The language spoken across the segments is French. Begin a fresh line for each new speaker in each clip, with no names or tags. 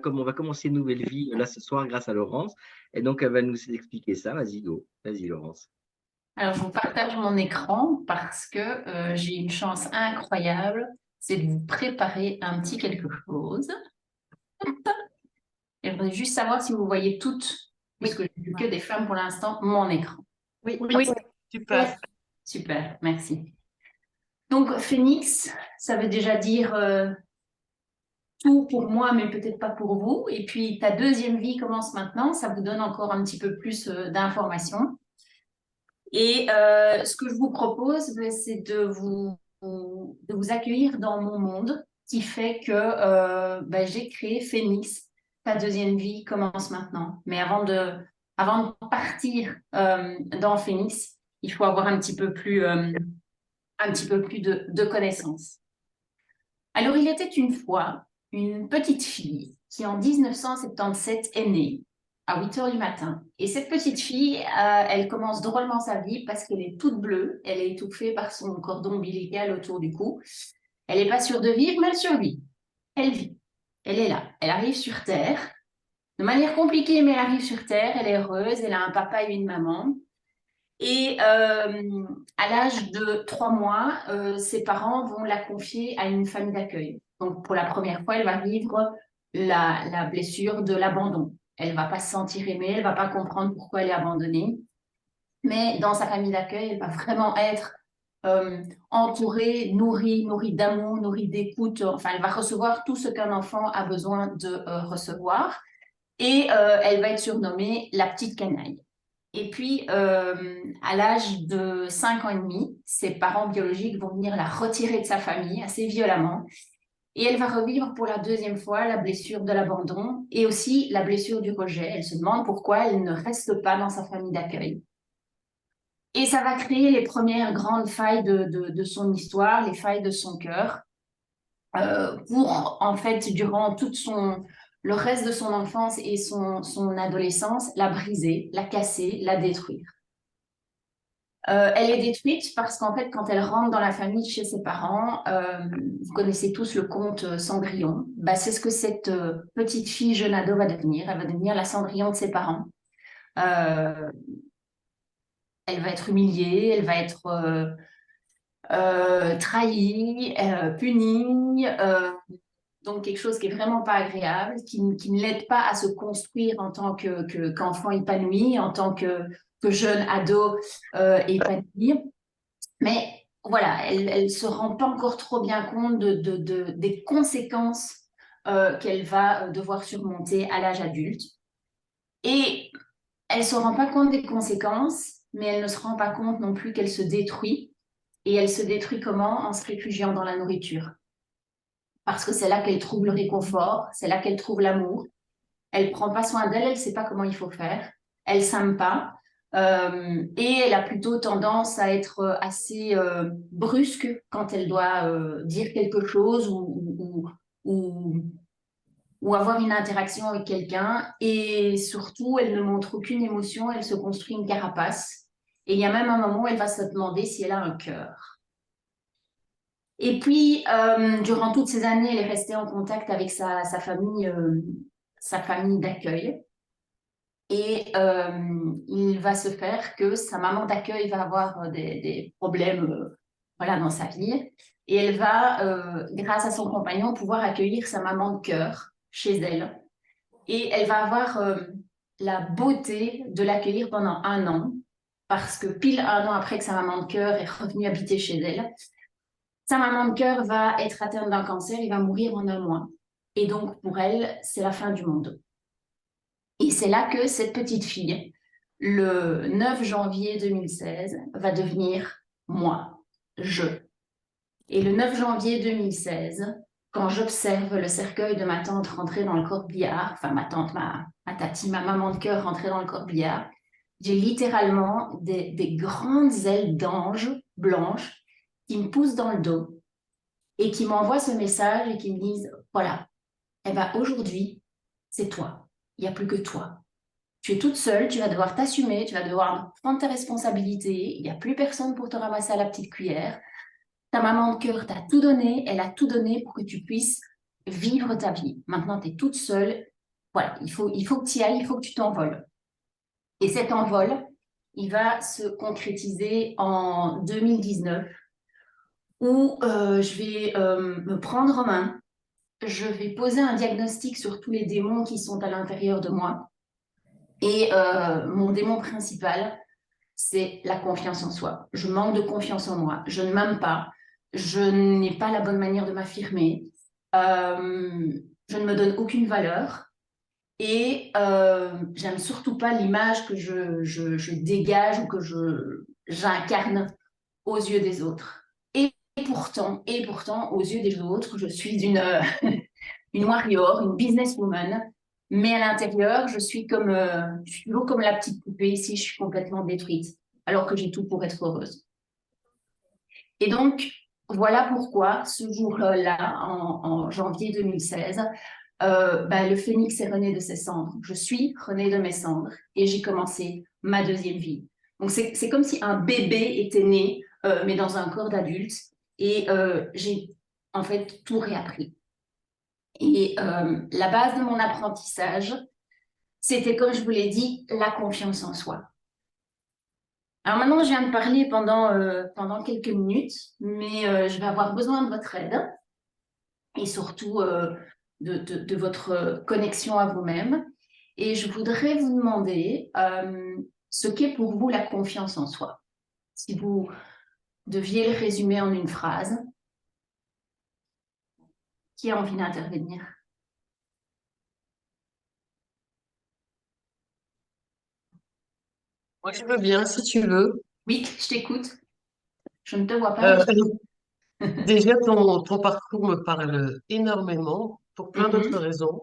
On va commencer une nouvelle vie là ce soir grâce à Laurence. Et donc, elle va nous expliquer ça. Vas-y, go. Vas-y, Laurence.
Alors, je vous partage mon écran parce que j'ai une chance incroyable, c'est de vous préparer un petit quelque chose. Et je voudrais juste savoir si vous voyez toutes, puisque je n'ai vu que des femmes pour l'instant, mon écran.
Oui,
Oui.
super.
Super, merci. Donc, Phénix, ça veut déjà dire tout pour moi, mais peut-être pas pour vous. Et puis, ta deuxième vie commence maintenant, ça vous donne encore un petit peu plus d'informations. Et ce que je vous propose, c'est de vous accueillir dans mon monde, qui fait que j'ai créé Phénix. Ta deuxième vie commence maintenant. Mais avant de partir dans Phénix, il faut avoir un petit peu plus de connaissances. Alors, il était une fois une petite fille qui, en 1977, est née à 8 heures du matin. Et cette petite fille, elle commence drôlement sa vie parce qu'elle est toute bleue, elle est étouffée par son cordon ombilical autour du cou. Elle n'est pas sûre de vivre, mais elle survit. Elle vit. Elle est là. Elle arrive sur Terre. De manière compliquée, mais elle arrive sur Terre. Elle est heureuse. Elle a un papa et une maman. Et à l'âge de 3 mois, ses parents vont la confier à une famille d'accueil. Donc, pour la première fois, elle va vivre la blessure de l'abandon. Elle ne va pas se sentir aimée, elle ne va pas comprendre pourquoi elle est abandonnée. Mais dans sa famille d'accueil, elle va vraiment être entourée, nourrie d'amour, nourrie d'écoute. Enfin, elle va recevoir tout ce qu'un enfant a besoin de recevoir. Et elle va être surnommée la petite canaille. Et puis, à l'âge de 5 ans et demi, ses parents biologiques vont venir la retirer de sa famille assez violemment. Et elle va revivre pour la deuxième fois la blessure de l'abandon et aussi la blessure du rejet. Elle se demande pourquoi elle ne reste pas dans sa famille d'accueil. Et ça va créer les premières grandes failles de son histoire, les failles de son cœur, pour, en fait, durant le reste de son enfance et son adolescence, la briser, la casser, la détruire. Elle est détruite parce qu'en fait, quand elle rentre dans la famille chez ses parents, vous connaissez tous le conte Cendrillon, c'est ce que cette petite fille jeune ado va devenir. Elle va devenir la Cendrillon de ses parents. Elle va être humiliée, elle va être trahie, punie, donc quelque chose qui est vraiment pas agréable, qui ne l'aide pas à se construire en tant qu'enfant épanoui, en tant que jeune ado épanoui. Mais voilà, elle ne se rend pas encore trop bien compte des conséquences qu'elle va devoir surmonter à l'âge adulte. Et elle ne se rend pas compte des conséquences, mais elle ne se rend pas compte non plus qu'elle se détruit. Et elle se détruit comment? En se réfugiant dans la nourriture. Parce que c'est là qu'elle trouve le réconfort, c'est là qu'elle trouve l'amour. Elle ne prend pas soin d'elle, elle ne sait pas comment il faut faire. Elle ne s'aime pas. Et elle a plutôt tendance à être assez brusque quand elle doit dire quelque chose ou avoir une interaction avec quelqu'un. Et surtout, elle ne montre aucune émotion, elle se construit une carapace. Et il y a même un moment où elle va se demander si elle a un cœur. Et puis, durant toutes ces années, elle est restée en contact avec sa famille d'accueil. Et il va se faire que sa maman d'accueil va avoir des problèmes voilà, dans sa vie. Et elle va, grâce à son compagnon, pouvoir accueillir sa maman de cœur chez elle. Et elle va avoir la beauté de l'accueillir pendant 1 an, parce que pile 1 an après que sa maman de cœur est revenue habiter chez elle, sa maman de cœur va être atteinte d'un cancer, il va mourir en 1 mois. Et donc, pour elle, c'est la fin du monde. Et c'est là que cette petite fille, le 9 janvier 2016, va devenir moi, je. Et le 9 janvier 2016, quand j'observe le cercueil de ma tante rentrer dans le corbillard, enfin ma tante, ma tati, ma maman de cœur rentrer dans le corbillard, j'ai littéralement des grandes ailes d'ange blanches qui me poussent dans le dos et qui m'envoient ce message et qui me disent, voilà, aujourd'hui, c'est toi. Il n'y a plus que toi. Tu es toute seule, tu vas devoir t'assumer, tu vas devoir prendre tes responsabilités. Il n'y a plus personne pour te ramasser à la petite cuillère. Ta maman de cœur t'a tout donné, elle a tout donné pour que tu puisses vivre ta vie. Maintenant, tu es toute seule. Voilà, il faut que tu y ailles, il faut que tu t'envoles. Et cet envol, il va se concrétiser en 2019 où je vais me prendre en main. Je vais poser un diagnostic sur tous les démons qui sont à l'intérieur de moi. Et mon démon principal, c'est la confiance en soi. Je manque de confiance en moi. Je ne m'aime pas. Je n'ai pas la bonne manière de m'affirmer. Je ne me donne aucune valeur. Et j'aime surtout pas l'image que je dégage ou que j'incarne aux yeux des autres. Et pourtant, aux yeux des autres, je suis une warrior, une businesswoman. Mais à l'intérieur, je suis toujours comme la petite poupée ici, je suis complètement détruite, alors que j'ai tout pour être heureuse. Et donc, voilà pourquoi ce jour-là, en janvier 2016, le phénix est rené de ses cendres. Je suis renée de mes cendres et j'ai commencé ma deuxième vie. Donc, c'est comme si un bébé était né, mais dans un corps d'adulte. Et j'ai en fait tout réappris. Et la base de mon apprentissage, c'était, comme je vous l'ai dit, la confiance en soi. Alors maintenant, je viens de parler pendant quelques minutes, mais je vais avoir besoin de votre aide et surtout de votre connexion à vous-même. Et je voudrais vous demander ce qu'est pour vous la confiance en soi. Si vous deviez le résumer en une phrase, qui a envie d'intervenir?
Moi, je veux bien, si tu veux.
Oui, je t'écoute. Je ne te vois pas, mais
Euh, déjà, ton parcours me parle énormément pour plein d'autres
Mhm.
raisons.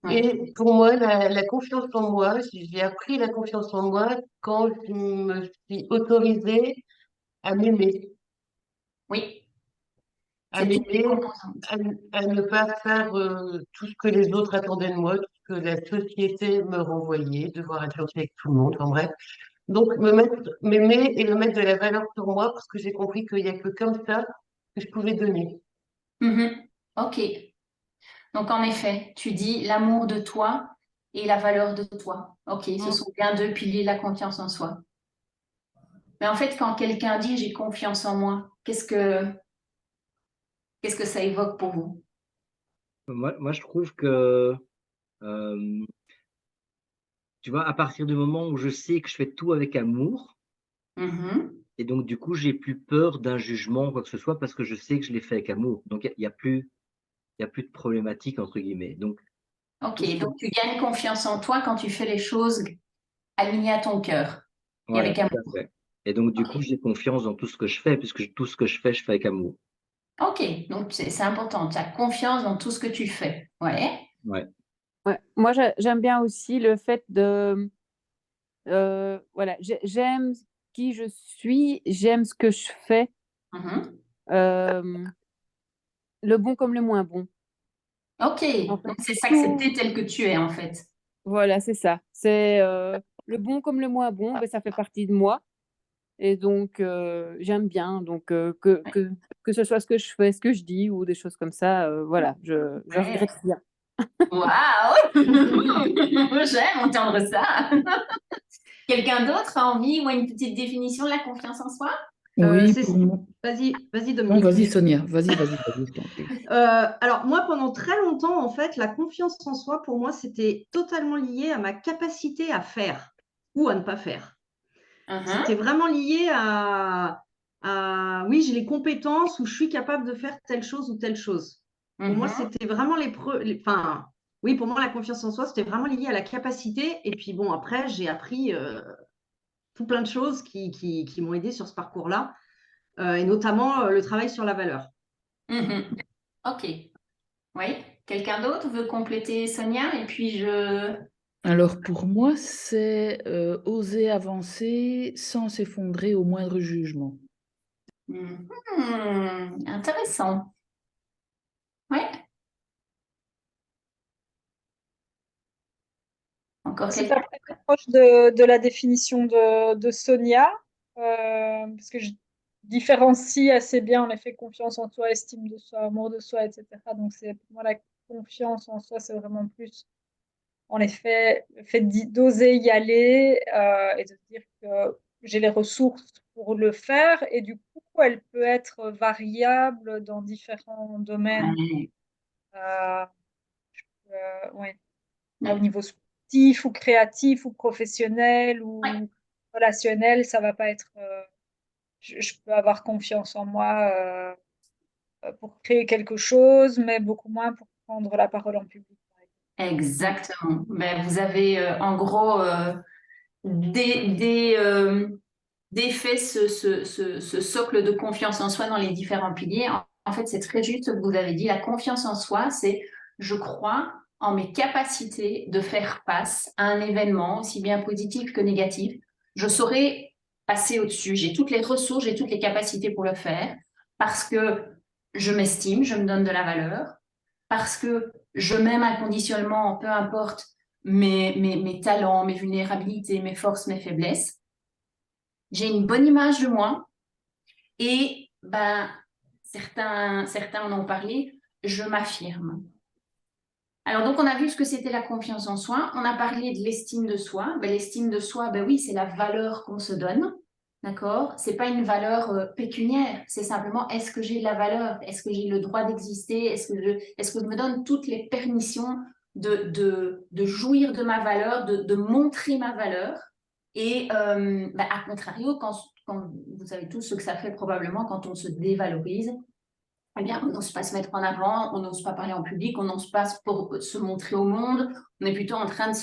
Ouais.
Et pour moi, la confiance en moi, j'ai appris la confiance en moi quand je me suis autorisée à m'aimer,
Oui,
à
c'est une des
m'aimer,
composantes.
à ne pas faire tout ce que les autres attendaient de moi, tout ce que la société me renvoyait, devoir être gentil avec tout le monde, en bref. Donc, m'aimer et me mettre de la valeur sur moi parce que j'ai compris qu'il n'y a que comme ça que je pouvais donner.
Mhm. Ok. Donc, en effet, tu dis l'amour de toi et la valeur de toi. Ok, ce
Mm.
sont bien deux piliers de la confiance en soi. Mais en fait, quand quelqu'un dit j'ai confiance en moi, qu'est-ce que ça évoque pour vous?
Moi, je trouve que, euh, tu vois, à partir du moment où je sais que je fais tout avec amour,
Mhm.
et donc du coup, j'ai plus peur d'un jugement ou quoi que ce soit parce que je sais que je l'ai fait avec amour. Donc, il y a plus de problématique, entre guillemets. Donc, je
Ok,
trouve que,
donc tu gagnes confiance en toi quand tu fais les choses alignées à ton cœur et
voilà,
avec
tout
amour.
à fait. Et donc, du coup,
Ok,
j'ai confiance dans tout ce que je fais, puisque tout ce que je fais avec amour.
ok, donc c'est important. Tu as confiance dans tout ce que tu fais. Ouais.
Ouais.
Ouais. Moi, j'aime bien aussi le fait de, voilà, j'aime qui je suis, j'aime ce que je fais,
Mhm.
euh, le bon comme le moins bon.
Ok,
En fait,
donc c'est
tout,
s'accepter tel que tu es en fait.
voilà, c'est ça. C'est le bon comme le moins bon, ben, ça fait partie de moi. Et donc, j'aime bien. Donc, que ce soit ce que je fais, ce que je dis ou des choses comme ça, voilà, je
Ouais.
regrette rien.
Waouh! J'aime entendre ça. Quelqu'un d'autre a envie ou a une petite définition de la confiance en soi?
Oui,
C'est...
pour moi.
Vas-y
Non,
Dominique.
vas-y, Sonia, vas-y, je t'en prie.
Alors moi, pendant très longtemps, en fait, la confiance en soi, pour moi, c'était totalement lié à ma capacité à faire ou à ne pas faire. C'était
Mhm,
vraiment lié oui, j'ai les compétences ou je suis capable de faire telle chose ou telle chose. Pour moi,
mhm,
c'était vraiment enfin, oui, pour moi, la confiance en soi, c'était vraiment lié à la capacité. Et puis bon, après, j'ai appris tout plein de choses qui m'ont aidé sur ce parcours-là, et notamment le travail sur la valeur.
mhm. Ok. Oui. Quelqu'un d'autre veut compléter Sonia? Et puis je.
Alors, pour moi, c'est oser avancer sans s'effondrer au moindre jugement.
Intéressant. Oui. Encore
C'est à
quelqu'un?
peu près proche de la définition de Sonia, parce que je différencie assez bien en effet confiance en soi, estime de soi, amour de soi, etc. Donc c'est pour moi confiance en soi, c'est vraiment plus, en effet, le fait d'oser y aller et de se dire que j'ai les ressources pour le faire. Et du coup, elle peut être variable dans différents domaines.
Ouais,
Euh, ouais. Au
ouais,
niveau sportif ou créatif ou professionnel
ouais.
ou relationnel, ça va pas être. Je peux avoir confiance en moi pour créer quelque chose, mais beaucoup moins pour prendre la parole en public, par exemple.
Exactement. Ben, vous avez en gros défait ce socle de confiance en soi dans les différents piliers. En fait, c'est très juste ce que vous avez dit. La confiance en soi, c'est je crois en mes capacités de faire face à un événement, aussi bien positif que négatif. Je saurai passer au-dessus. J'ai toutes les ressources, j'ai toutes les capacités pour le faire parce que je m'estime, je me donne de la valeur, parce que je m'aime inconditionnellement, peu importe mes talents, mes vulnérabilités, mes forces, mes faiblesses. J'ai une bonne image de moi et ben, certains en ont parlé, je m'affirme. Alors donc on a vu ce que c'était la confiance en soi, on a parlé de l'estime de soi. Ben, l'estime de soi, ben oui, c'est la valeur qu'on se donne, d'accord? C'est pas une valeur pécuniaire, c'est simplement est-ce que j'ai de la valeur? Est-ce que j'ai le droit d'exister? Est-ce que je me donne toutes les permissions de jouir de ma valeur, de montrer ma valeur? Et ben, à contrario, quand vous savez tous ce que ça fait probablement quand on se dévalorise, eh bien, on n'ose pas se mettre en avant, on n'ose pas parler en public, on n'ose pas se montrer au monde, on est plutôt en train de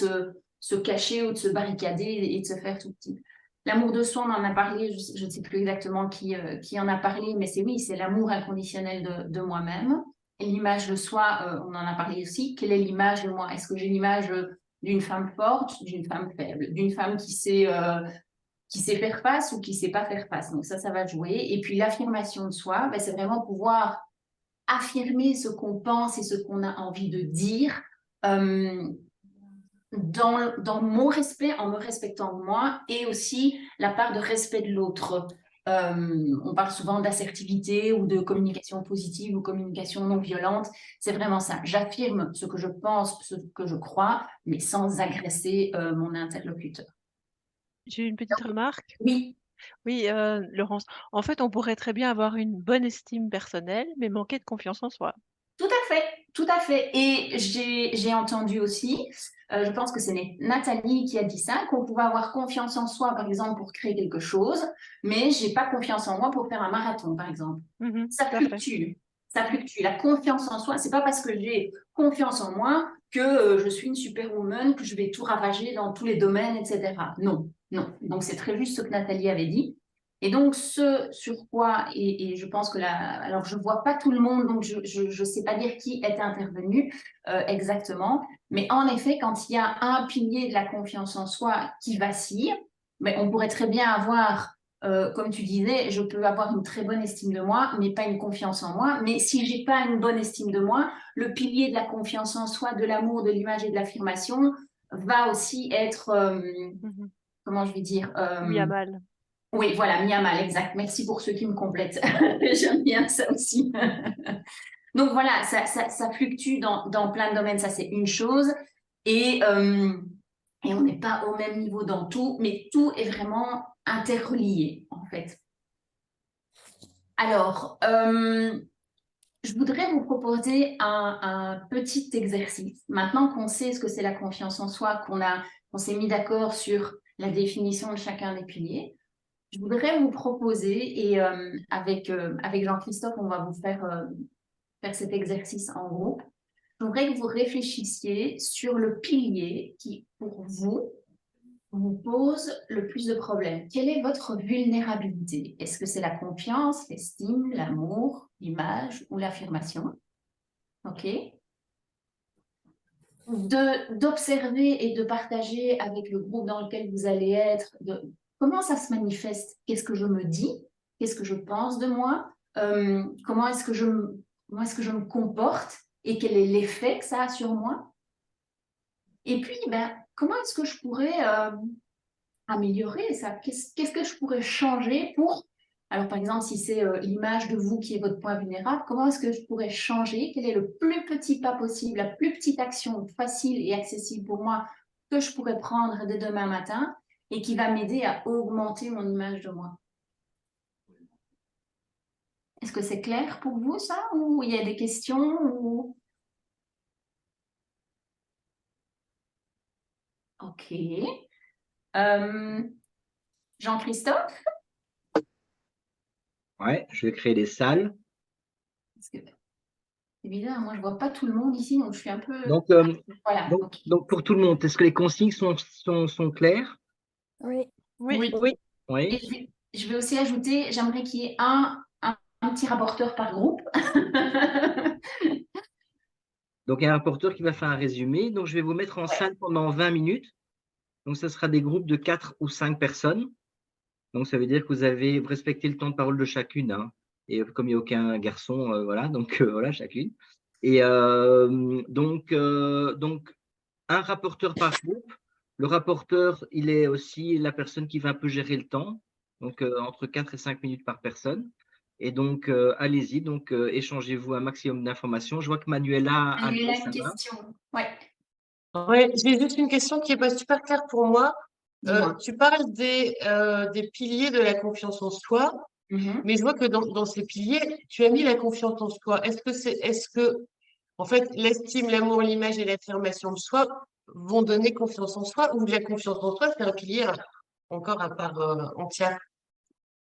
se cacher ou de se barricader et de se faire tout petit. L'amour de soi, on en a parlé, je ne sais plus exactement qui en a parlé, mais c'est oui, c'est l'amour inconditionnel de moi-même. Et l'image de soi, on en a parlé aussi. Quelle est l'image de moi? Est-ce que j'ai l'image d'une femme forte, d'une femme faible, d'une femme qui sait faire face ou qui sait pas faire face? Donc ça va jouer. Et puis l'affirmation de soi, ben, c'est vraiment pouvoir affirmer ce qu'on pense et ce qu'on a envie de dire dans mon respect, en me respectant moi, et aussi la part de respect de l'autre. On parle souvent d'assertivité ou de communication positive ou communication non violente. C'est vraiment ça. J'affirme ce que je pense, ce que je crois, mais sans agresser mon interlocuteur.
J'ai une petite remarque.
Oui,
Oui, Laurence, en fait, on pourrait très bien avoir une bonne estime personnelle, mais manquer de confiance en soi.
tout à fait, tout à fait. Et j'ai entendu aussi, je pense que c'est Nathalie qui a dit ça, qu'on pouvait avoir confiance en soi, par exemple, pour créer quelque chose, mais j'ai pas confiance en moi pour faire un marathon, par exemple. Ça
Tout à fait.
fluctue, ça fluctue. La confiance en soi, c'est pas parce que j'ai confiance en moi que je suis une superwoman, que je vais tout ravager dans tous les domaines, etc. Non, non. Donc c'est très juste ce que Nathalie avait dit. Et donc, ce sur quoi, et je pense que là, alors je ne vois pas tout le monde, donc je sais pas dire qui est intervenu exactement, mais en effet, quand il y a un pilier de la confiance en soi qui vacille, mais on pourrait très bien avoir, comme tu disais, je peux avoir une très bonne estime de moi, mais pas une confiance en moi. Mais si j'ai pas une bonne estime de moi, le pilier de la confiance en soi, de l'amour, de l'image et de l'affirmation va aussi être, comment je vais dire,
Mis à mal.
oui, voilà, mis à mal, exact. Merci pour ceux qui me complètent. J'aime bien ça aussi. Donc voilà, ça fluctue dans plein de domaines, ça c'est une chose. Et, et on n'est pas au même niveau dans tout, mais tout est vraiment interrelié en fait. Alors, je voudrais vous proposer un petit exercice. Maintenant qu'on sait ce que c'est la confiance en soi, qu'on s'est mis d'accord sur la définition de chacun des piliers, je voudrais vous proposer, et avec Jean-Christophe, on va vous faire cet exercice en groupe. Je voudrais que vous réfléchissiez sur le pilier qui, pour vous pose le plus de problèmes. Quelle est votre vulnérabilité? Est-ce que c'est la confiance, l'estime, l'amour, l'image ou l'affirmation? OK. D'observer et de partager avec le groupe dans lequel vous allez être, comment ça se manifeste? Qu'est-ce que je me dis? Qu'est-ce que je pense de moi? Comment est-ce que je me comporte? Et quel est l'effet que ça a sur moi? Et puis, ben, comment est-ce que je pourrais améliorer ça? Qu'est-ce que je pourrais changer pour Alors, par exemple, si c'est l'image de vous qui est votre point vulnérable, comment est-ce que je pourrais changer? Quel est le plus petit pas possible, la plus petite action facile et accessible pour moi que je pourrais prendre dès demain matin et qui va m'aider à augmenter mon image de moi? Est-ce que c'est clair pour vous, ça? Ou il y a des questions ou... Ok. Jean-Christophe?
Ouais, je vais créer des salles.
Parce que c'est bizarre, moi je vois pas tout le monde ici, donc je suis un peu...
Donc,
Voilà, ok.
donc pour tout le monde, est-ce que les consignes sont claires?
Oui.
Oui.
Oui.
Oui.
Et je vais aussi ajouter, j'aimerais qu'il y ait un petit rapporteur par groupe.
Donc, il y a un rapporteur qui va faire un résumé. Donc, je vais vous mettre en salle pendant 20 minutes. Donc, ce sera des groupes de 4 ou 5 personnes. Donc, ça veut dire que vous avez respecté le temps de parole de chacune, hein. Et comme il n'y a aucun garçon, voilà, donc voilà, chacune. Et donc, un rapporteur par groupe. Le rapporteur, il est aussi la personne qui va un peu gérer le temps. Donc, entre 4 et 5 minutes par personne. Et donc, allez-y, donc échangez-vous un maximum d'informations. Je vois que Manuela a
Manuela,
levé sa
une
main.
question. Ouais,
Ouais, j'ai juste une question qui est pas super claire pour moi.
dis-moi.
Tu parles des piliers de la confiance en soi,
Mhm.
mais je vois que dans ces piliers, tu as mis la confiance en soi. Est-ce que, en fait, l'estime, l'amour, l'image et l'affirmation de soi vont donner confiance en soi, ou la confiance en soi, c'est un pilier encore à part entière?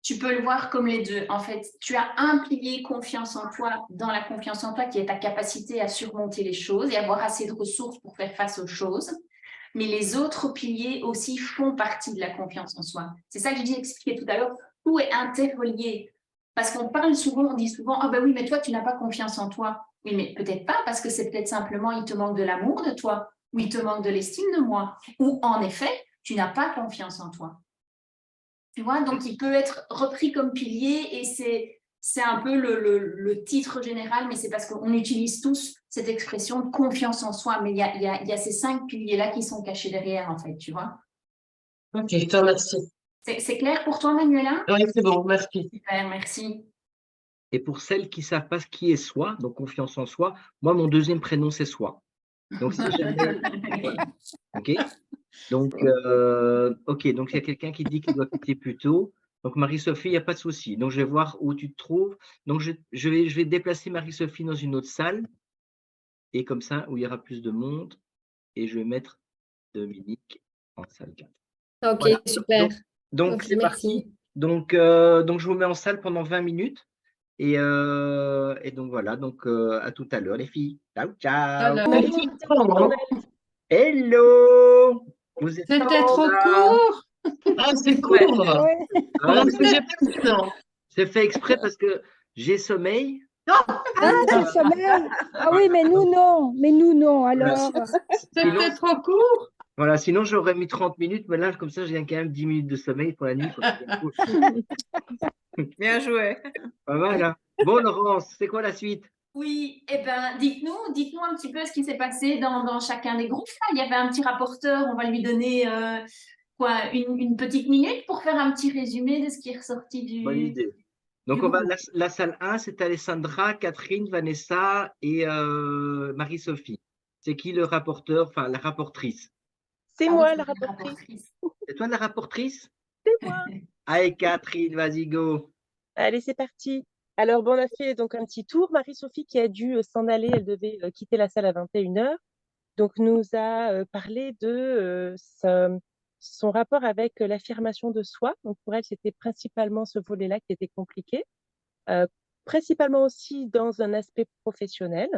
Tu peux le voir comme les deux. En fait, tu as un pilier confiance en toi, dans la confiance en toi, qui est ta capacité à surmonter les choses et avoir assez de ressources pour faire face aux choses. Mais les autres piliers aussi font partie de la confiance en soi. C'est ça que j'ai expliqué tout à l'heure. Tout est interrelié. Parce qu'on parle souvent, on dit souvent, ah ben oui, mais toi, tu n'as pas confiance en toi. Oui, mais peut-être pas, parce que c'est peut-être simplement, il te manque de l'amour de toi, ou il te manque de l'estime de moi, ou en effet, tu n'as pas confiance en toi. Tu vois, donc il peut être repris comme pilier et c'est un peu le titre général, mais c'est parce qu'on utilise tous cette expression de confiance en soi, mais il y a ces 5 piliers-là qui sont cachés derrière, en fait, tu vois.
Ok, je te remercie.
C'est clair pour toi, Manuela?
Oui, c'est bon, merci.
Super, merci.
Et pour celles qui ne savent pas ce qui est soi, donc confiance en soi, moi, mon deuxième prénom, c'est soi. Donc, si jamais. Voilà. OK. Donc, OK. Donc, il y a quelqu'un qui dit qu'il doit quitter plus tôt. Donc, Marie-Sophie, il n'y a pas de souci. Donc, je vais voir où tu te trouves. Donc, je vais déplacer Marie-Sophie dans une autre salle. Et comme ça, où il y aura plus de monde. Et je vais mettre Dominique en salle 4.
Ok,
Voilà.
super.
Donc,
Ok,
c'est
merci.
parti. Donc, je vous mets en salle pendant 20 minutes. Et donc, voilà. Donc, à tout à l'heure, les filles. Ciao, ciao.
Merci beaucoup.
Hello! Vous êtes
C'était
comment,
trop
là?
court.
Ah, c'est court.
Ouais.
Ah,
Parce que j'ai pas vu, non.
c'est fait exprès parce que j'ai sommeil.
Ah, tu sommeil. Ah oui, mais nous non. Mais nous non. Alors,
Sinon,
C'était trop court.
voilà, sinon j'aurais mis 30 minutes, mais là, comme ça, j'ai quand même 10 minutes de sommeil pour la nuit. Quoi. C'est bien cool.
Bien joué.
Pas mal, hein? Bon, Laurence, c'est quoi la suite?
Oui, eh ben, dites-nous un petit peu ce qui s'est passé dans chacun des groupes. Là. Il y avait un petit rapporteur, on va lui donner une petite minute pour faire un petit résumé de ce qui est ressorti
Bonne idée. Donc,
du
on va,
groupe.
la salle 1, c'est Alessandra, Catherine, Vanessa et Marie-Sophie. C'est qui le rapporteur, enfin la rapportrice?
C'est
Ah oui,
moi
c'est
la
une
rapportrice.
C'est toi la rapportrice?
C'est moi.
Allez, Catherine, vas-y, go.
Allez, c'est parti. Alors, bon, on a fait donc un petit tour. Marie-Sophie qui a dû s'en aller, elle devait quitter la salle à 21h. Donc, nous a parlé de son rapport avec l'affirmation de soi. Donc, pour elle, c'était principalement ce volet-là qui était compliqué. Principalement aussi dans un aspect professionnel,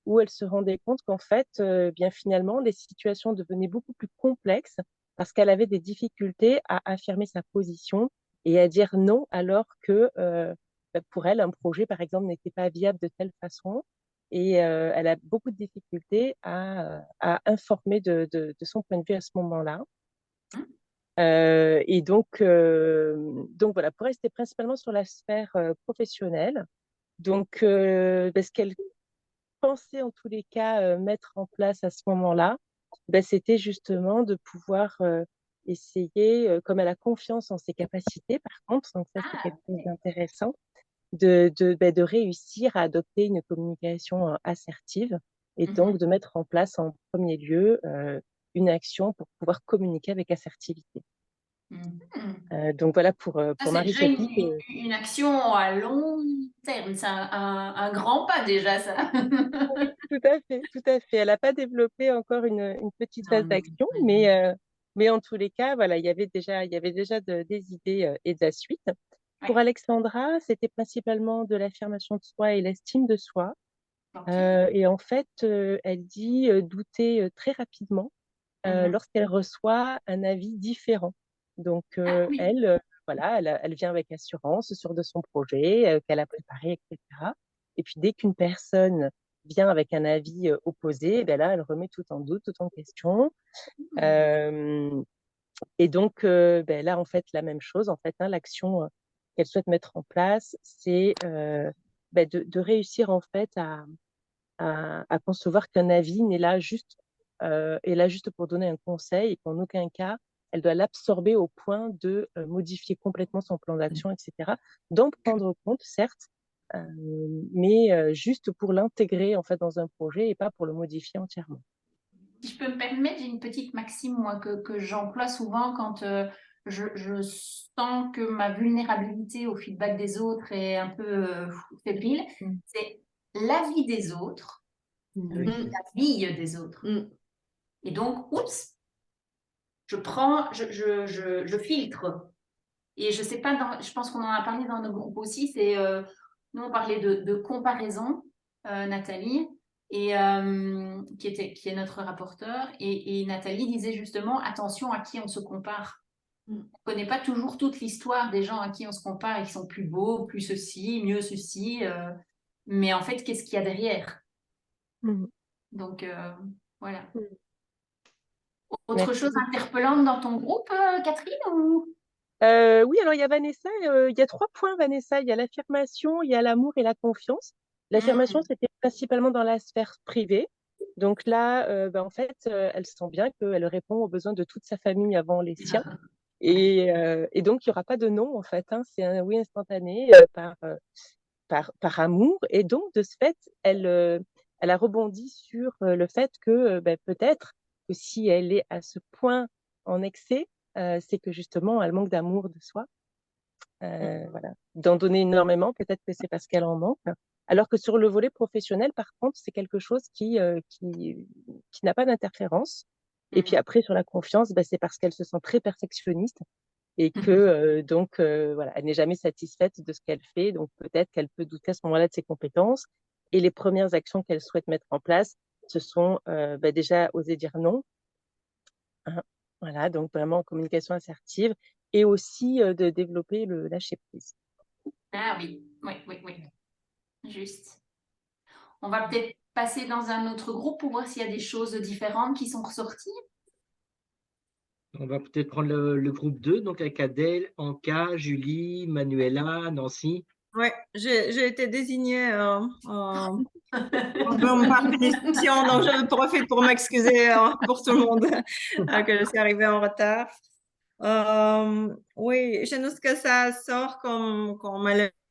où elle se rendait compte qu'en fait, bien finalement, les situations devenaient beaucoup plus complexes parce qu'elle avait des difficultés à affirmer sa position et à dire non, alors que pour elle, un projet, par exemple, n'était pas viable de telle façon. Et elle a beaucoup de difficultés à informer de son point de vue à ce moment-là. Et donc voilà, pour elle, c'était principalement sur la sphère professionnelle. Donc, ce qu'elle pensait en tous les cas mettre en place à ce moment-là, c'était justement de pouvoir essayer, comme elle a confiance en ses capacités, par contre, donc ça c'est quelque chose d'intéressant, de réussir à adopter une communication assertive et donc de mettre en place en premier lieu une action pour pouvoir communiquer avec assertivité. Donc voilà pour
C'est déjà
Marie-Sophie.
une action à long terme, c'est un grand pas déjà, ça.
Oui, tout à fait, tout à fait. Elle n'a pas développé encore une petite phase d'action, mais en tous les cas, voilà, il y avait déjà des idées et de la suite. Pour Alexandra, c'était principalement de l'affirmation de soi et l'estime de soi. Et en fait, elle dit douter très rapidement lorsqu'elle reçoit un avis différent. Donc, voilà, elle vient avec assurance, sûre de son projet, qu'elle a préparé, etc. Et puis, dès qu'une personne vient avec un avis opposé, ben là, elle remet tout en doute, tout en question. Et donc, ben là, en fait, la même chose, en fait, hein, l'action qu'elle souhaite mettre en place, c'est ben de réussir, en fait, à concevoir qu'un avis est là juste pour donner un conseil et qu'en aucun cas, elle doit l'absorber au point de modifier complètement son plan d'action, etc. D'en prendre compte, certes, mais juste pour l'intégrer en fait dans un projet et pas pour le modifier entièrement.
Si je peux me permettre, j'ai une petite maxime moi, que j'emploie souvent quand je sens que ma vulnérabilité au feedback des autres est un peu fébrile. C'est l'avis des autres, la vie des autres. Et donc, oups, je filtre. Et je sais pas, je pense qu'on en a parlé dans nos groupes aussi, c'est nous on parlait de comparaison, Nathalie, et qui est notre rapporteur, et Nathalie disait justement attention à qui on se compare. On ne connaît pas toujours toute l'histoire des gens à qui on se compare et qui sont plus beaux, plus ceci, mieux ceci, mais en fait qu'est-ce qu'il y a derrière? Donc voilà. Autre chose interpellante dans ton groupe, Catherine ou...
Oui, alors il y a Vanessa, il y a 3 points, Vanessa. Il y a l'affirmation, il y a l'amour et la confiance. L'affirmation, c'était principalement dans la sphère privée. Donc là, en fait, elle sent bien qu'elle répond aux besoins de toute sa famille avant les siens. Et donc, il n'y aura pas de non, en fait. Hein. C'est un oui instantané par amour. Et donc, de ce fait, elle a rebondi sur le fait que peut-être que si elle est à ce point en excès, c'est que justement, elle manque d'amour de soi. Voilà. D'en donner énormément, peut-être que c'est parce qu'elle en manque. Alors que sur le volet professionnel, par contre, c'est quelque chose qui n'a pas d'interférence. Et puis après, sur la confiance, c'est parce qu'elle se sent très perfectionniste et que donc voilà, elle n'est jamais satisfaite de ce qu'elle fait. Donc peut-être qu'elle peut douter à ce moment-là de ses compétences. Et les premières actions qu'elle souhaite mettre en place, ce sont déjà oser dire non. Hein, voilà, donc vraiment en communication assertive et aussi de développer le lâcher-prise.
Ah oui, oui. Juste. On va peut-être passer dans un autre groupe pour voir s'il y a des choses différentes qui sont ressorties.
On va peut-être prendre le groupe 2, donc avec Adèle, Anka, Julie, Manuela, Nancy.
Oui, j'ai été désignée par définition, donc je profite pour m'excuser pour tout le monde que je suis arrivée en retard. Oui, chez nous, ce que ça sort comme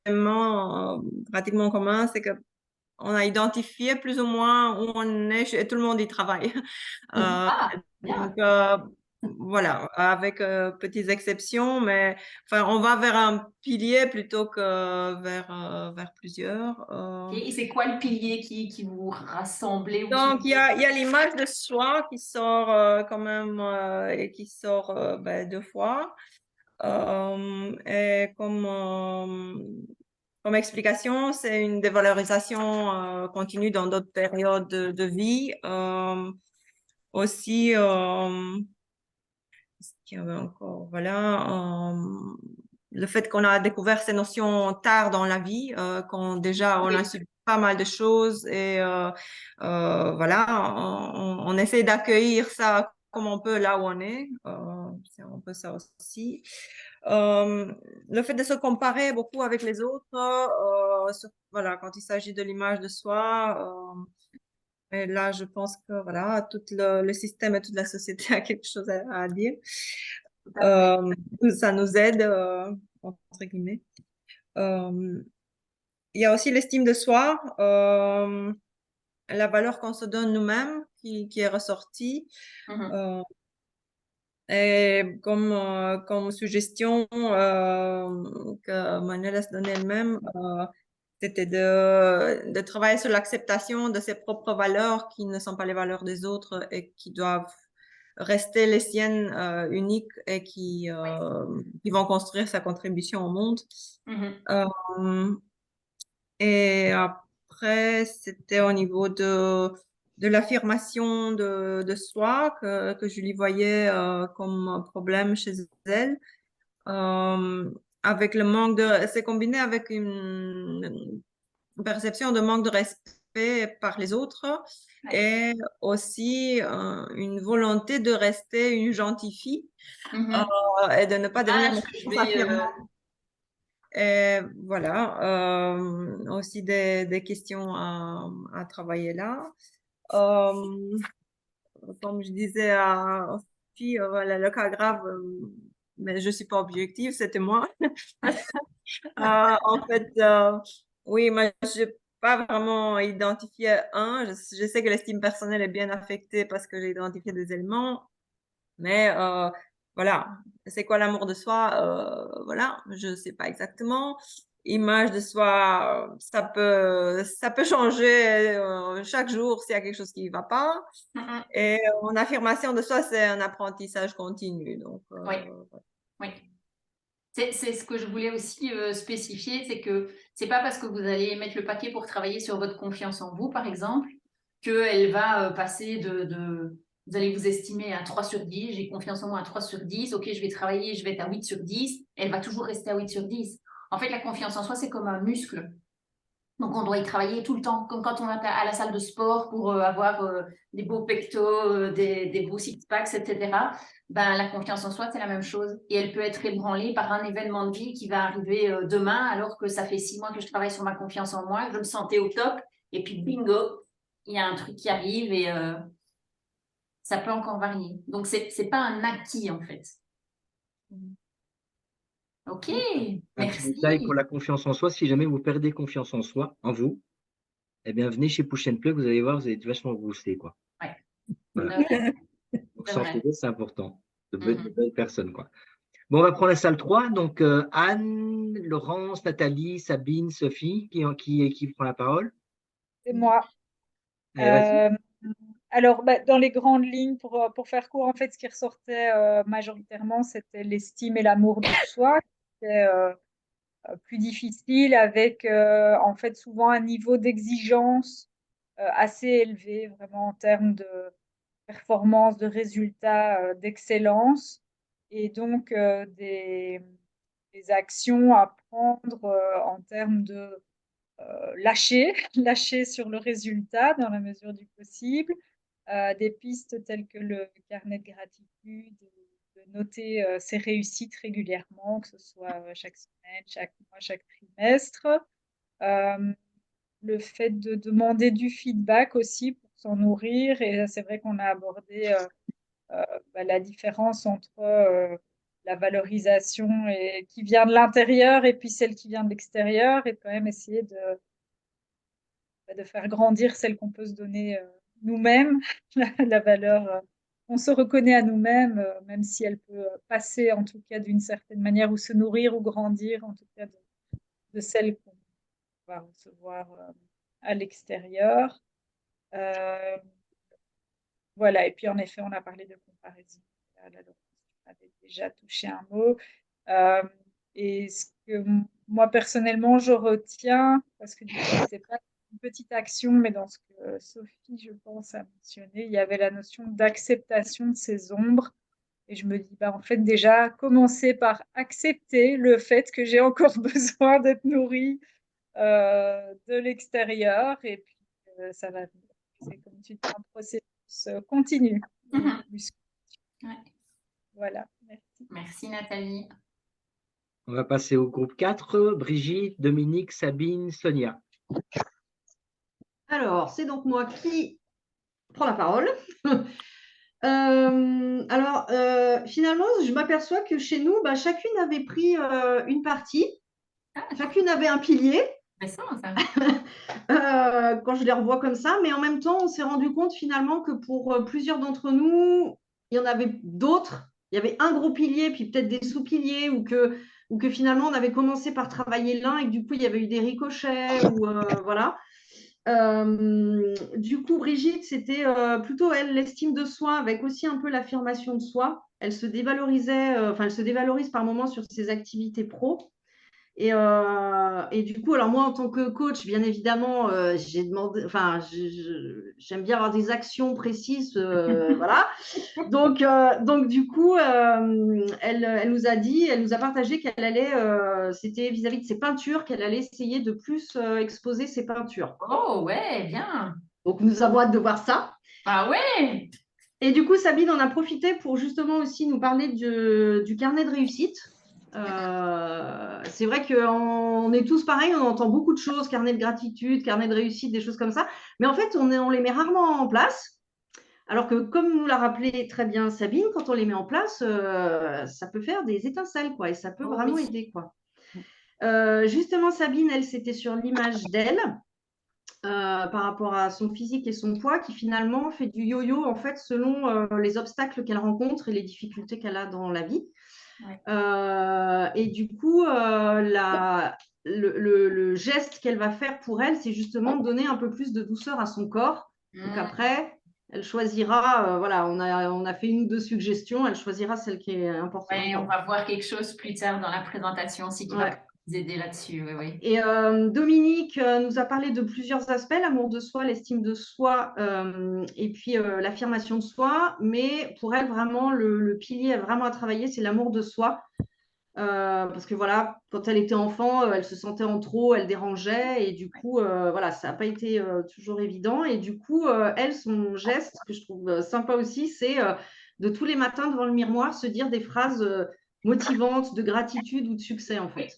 élément pratiquement commun, c'est qu'on a identifié plus ou moins où on est et tout le monde y travaille. Donc, voilà, avec petites exceptions, mais enfin, on va vers un pilier plutôt que vers plusieurs.
Et c'est quoi le pilier qui vous rassemblez?
Donc, il y a l'image de soi qui sort quand même et qui sort 2 fois. Et comme explication, c'est une dévalorisation continue dans d'autres périodes de vie. Aussi, ce qu'il y avait encore, voilà, le fait qu'on a découvert ces notions tard dans la vie, qu'on déjà on a subi pas mal de choses et voilà, on essaie d'accueillir ça comme on peut là où on est. C'est un peu ça aussi. Le fait de se comparer beaucoup avec les autres, voilà, quand il s'agit de l'image de soi, Et là, je pense que voilà, tout le système et toute la société a quelque chose à dire. Ça nous aide, entre guillemets. Il y a aussi l'estime de soi, la valeur qu'on se donne nous-mêmes qui est ressortie. Et comme suggestion que Manuela se donnait elle-même, c'était de travailler sur l'acceptation de ses propres valeurs qui ne sont pas les valeurs des autres et qui doivent rester les siennes uniques et qui vont construire sa contribution au monde. Et après, c'était au niveau de l'affirmation de soi que Julie voyait comme un problème chez elle. Avec le manque c'est combiné avec une perception de manque de respect par les autres et aussi une volonté de rester une gentille fille et de ne pas devenir et voilà, aussi des questions à travailler là. Comme je disais à Sophie, voilà, le cas grave, mais je ne suis pas objective, c'était moi. En fait, oui, moi, je n'ai pas vraiment identifié un. Je sais que l'estime personnelle est bien affectée parce que j'ai identifié des éléments, mais voilà, c'est quoi l'amour de soi? Voilà, je ne sais pas exactement. Image de soi, ça peut changer chaque jour s'il y a quelque chose qui ne va pas. Et en affirmation de soi, c'est un apprentissage continu. Donc,
oui. C'est ce que je voulais aussi spécifier, c'est que c'est pas parce que vous allez mettre le paquet pour travailler sur votre confiance en vous, par exemple, qu'elle va passer vous allez vous estimer à 3 sur 10, j'ai confiance en moi à 3 sur 10, ok, je vais travailler, je vais être à 8 sur 10, elle va toujours rester à 8 sur 10. En fait, la confiance en soi, c'est comme un muscle. Donc, on doit y travailler tout le temps, comme quand on va à la salle de sport pour avoir des beaux pectos, des beaux six-packs, etc. Ben, la confiance en soi, c'est la même chose. Et elle peut être ébranlée par un événement de vie qui va arriver demain, alors que ça fait 6 mois que je travaille sur ma confiance en moi, je me sentais au top, et puis bingo, il y a un truc qui arrive et ça peut encore varier. Donc, c'est pas un acquis, en fait. Ok,
Un petit détail pour la confiance en soi, si jamais vous perdez confiance en soi, en vous, eh bien, venez chez Push and Play, vous allez voir, vous allez être vachement boosté, quoi.
Ouais.
Voilà. Donc,
C'est
s'entraider, c'est important. De belles personnes, quoi. Bon, on va prendre la salle 3. Donc, Anne, Laurence, Nathalie, Sabine, Sophie, qui prend la parole?
C'est moi.
Allez,
Alors, dans les grandes lignes, pour faire court, en fait, ce qui ressortait majoritairement, c'était l'estime et l'amour de soi. C'était plus difficile avec, en fait, souvent un niveau d'exigence assez élevé, vraiment en termes de performance, de résultats, d'excellence. Et donc, des actions à prendre en termes de lâcher, lâcher sur le résultat dans la mesure du possible. Des pistes telles que le carnet de gratitude, de noter ses réussites régulièrement, que ce soit chaque semaine, chaque mois, chaque trimestre. Le fait de demander du feedback aussi pour s'en nourrir. Et c'est vrai qu'on a abordé la différence entre la valorisation qui vient de l'intérieur et puis celle qui vient de l'extérieur, et quand même essayer de faire grandir celle qu'on peut se donner nous-mêmes, la valeur, on se reconnaît à nous-mêmes, même si elle peut passer en tout cas d'une certaine manière ou se nourrir ou grandir en tout cas de celle qu'on va recevoir à l'extérieur. Voilà, et puis en effet, on a parlé de comparaison. Là, on avait déjà touché un mot. Et ce que moi, personnellement, je retiens, parce que du coup, ce n'était pas une petite action, mais dans ce que Sophie, je pense, a mentionné, il y avait la notion d'acceptation de ces ombres. Et je me dis, en fait, déjà, commencer par accepter le fait que j'ai encore besoin d'être nourrie de l'extérieur, et puis ça va venir. C'est comme tu dis, un processus continu. Voilà, merci.
Merci Nathalie.
On va passer au groupe 4. Brigitte, Dominique, Sabine, Sonia.
Alors, c'est donc moi qui prends la parole. Alors, finalement, je m'aperçois que chez nous, chacune avait pris une partie. Chacune avait un pilier. Quand je les revois comme ça, mais en même temps, on s'est rendu compte finalement que pour plusieurs d'entre nous, il y en avait d'autres. Il y avait un gros pilier, puis peut-être des sous-piliers, ou que finalement, on avait commencé par travailler l'un et que du coup, il y avait eu des ricochets, ou voilà. Du coup, Brigitte, c'était plutôt elle, l'estime de soi, avec aussi un peu l'affirmation de soi. Elle se dévalorisait, elle se dévalorise par moments sur ses activités pro. Et du coup, alors moi, en tant que coach, bien évidemment, j'ai demandé, j'aime bien avoir des actions précises, voilà. Donc, du coup, elle nous a dit, elle nous a partagé qu'elle allait, c'était vis-à-vis de ses peintures, qu'elle allait essayer de plus exposer ses peintures.
Oh, ouais, bien.
Donc, nous avons hâte de voir ça.
Ah ouais.
Et du coup, Sabine en a profité pour justement aussi nous parler du carnet de réussite. C'est vrai qu'on est tous pareils, on entend beaucoup de choses, carnet de gratitude, carnet de réussite, des choses comme ça, mais en fait, on les met rarement en place. Alors que, comme nous l'a rappelé très bien Sabine, quand on les met en place, ça peut faire des étincelles, quoi, et ça peut vraiment aider, quoi. Justement, Sabine, elle, c'était sur l'image d'elle, par rapport à son physique et son poids, qui finalement fait du yo-yo, en fait, selon les obstacles qu'elle rencontre et les difficultés qu'elle a dans la vie. Et du coup, le geste qu'elle va faire pour elle, c'est justement de donner un peu plus de douceur à son corps. Donc après, elle choisira, voilà, on a fait une ou deux suggestions, elle choisira celle qui est importante.
Oui, on va voir quelque chose plus tard dans la présentation aussi qui va vous aider là-dessus. Oui.
Et Dominique nous a parlé de plusieurs aspects, l'amour de soi, l'estime de soi et puis l'affirmation de soi. Mais pour elle, vraiment, le pilier vraiment à travailler, c'est l'amour de soi. Parce que voilà, quand elle était enfant, elle se sentait en trop, elle dérangeait et du coup, voilà, ça n'a pas été toujours évident. Et du coup, elle, son geste que je trouve sympa aussi, c'est de tous les matins devant le miroir se dire des phrases motivantes de gratitude ou de succès en fait.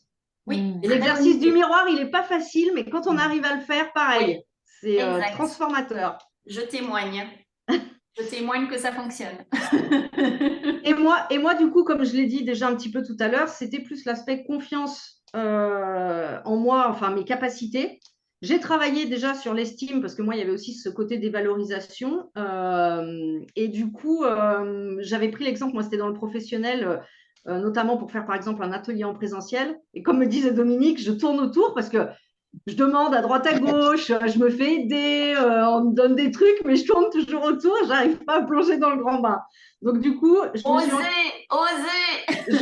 Oui.
Et l'exercice du miroir, il n'est pas facile, mais quand on arrive à le faire, pareil, c'est transformateur.
Je témoigne. Je témoigne que ça fonctionne.
Et moi, du coup, comme je l'ai dit déjà un petit peu tout à l'heure, c'était plus l'aspect confiance en moi, enfin mes capacités. J'ai travaillé déjà sur l'estime parce que moi, il y avait aussi ce côté dévalorisation. Et du coup, j'avais pris l'exemple, moi, c'était dans le professionnel, notamment pour faire, par exemple, un atelier en présentiel. Et comme me disait Dominique, je tourne autour parce que je demande à droite à gauche, je me fais aider, on me donne des trucs, mais je tourne toujours autour, j'arrive pas à plonger dans le grand bain. Donc du coup, je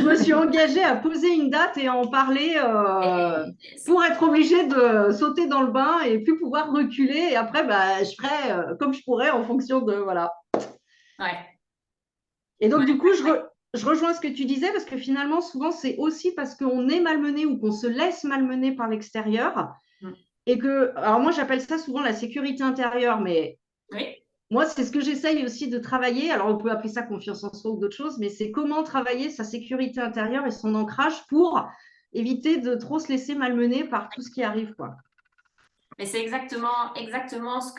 me suis engagée à poser une date et à en parler pour être obligée de sauter dans le bain et puis pouvoir reculer. Et après, je ferai comme je pourrais en fonction de… Voilà.
Ouais.
Et donc du coup, je rejoins ce que tu disais parce que finalement, souvent, c'est aussi parce qu'on est malmené ou qu'on se laisse malmener par l'extérieur. Et que, alors moi, j'appelle ça souvent la sécurité intérieure, mais moi, c'est ce que j'essaye aussi de travailler. Alors, on peut appeler ça confiance en soi ou d'autres choses, mais c'est comment travailler sa sécurité intérieure et son ancrage pour éviter de trop se laisser malmener par tout ce qui arrive, quoi.
Mais c'est exactement ce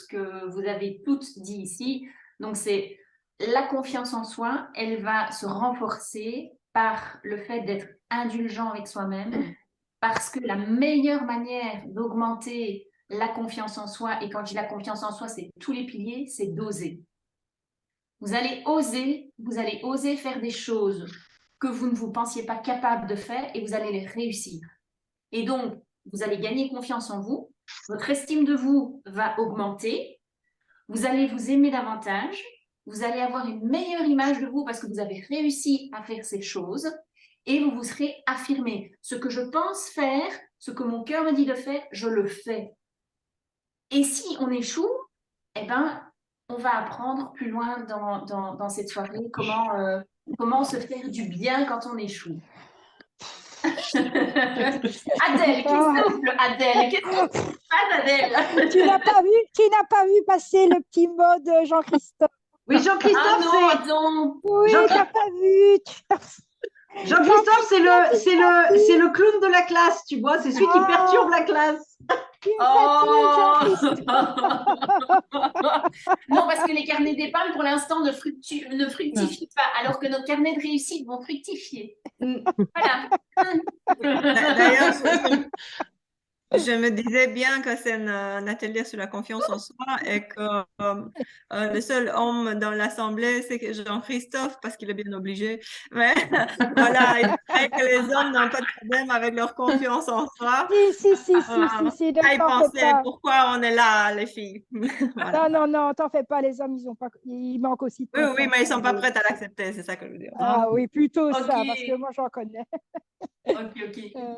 que vous avez toutes dit ici. Donc, c'est la confiance en soi, elle va se renforcer par le fait d'être indulgent avec soi-même, parce que la meilleure manière d'augmenter la confiance en soi, et quand je dis la confiance en soi, c'est tous les piliers, c'est d'oser. Vous allez oser faire des choses que vous ne vous pensiez pas capable de faire et vous allez les réussir. Et donc, vous allez gagner confiance en vous, votre estime de vous va augmenter, vous allez vous aimer davantage, vous allez avoir une meilleure image de vous parce que vous avez réussi à faire ces choses et vous vous serez affirmé. Ce que je pense faire, ce que mon cœur me dit de faire, je le fais. Et si on échoue, eh ben, on va apprendre plus loin dans cette soirée comment se faire du bien quand on échoue. Adèle, qui souffle, Adèle, qu'est-ce qui se passe, Adèle?
Tu n'as pas vu passer le petit mot de Jean-Christophe.
Oui, Jean-Christophe,
Oui, tu n'as pas vu.
Jean-Christophe, c'est le clown de la classe, tu vois, c'est celui qui perturbe la classe.
Tu me
Oh
fatigues, Jean-Christophe.
Non, parce que les carnets d'épargne, pour l'instant, ne fructifient pas, alors que nos carnets de réussite vont fructifier. Voilà.
D'ailleurs, je me disais bien que c'est un atelier sur la confiance en soi et que le seul homme dans l'assemblée, c'est Jean-Christophe parce qu'il est bien obligé. Mais voilà, il paraît que les hommes n'ont pas de problème avec leur confiance en soi.
Si,
Ils
ne t'en fais
pensaient
pas.
pourquoi on est là, les filles. Voilà.
Non, t'en fais pas, les hommes, ils manquent aussi de
Oui,
confiance
mais ils sont
en
pas
eux.
prêts à l'accepter, c'est ça que je veux dire.
Ah oui, plutôt
Ok.
ça, parce que moi, j'en connais.
Ok.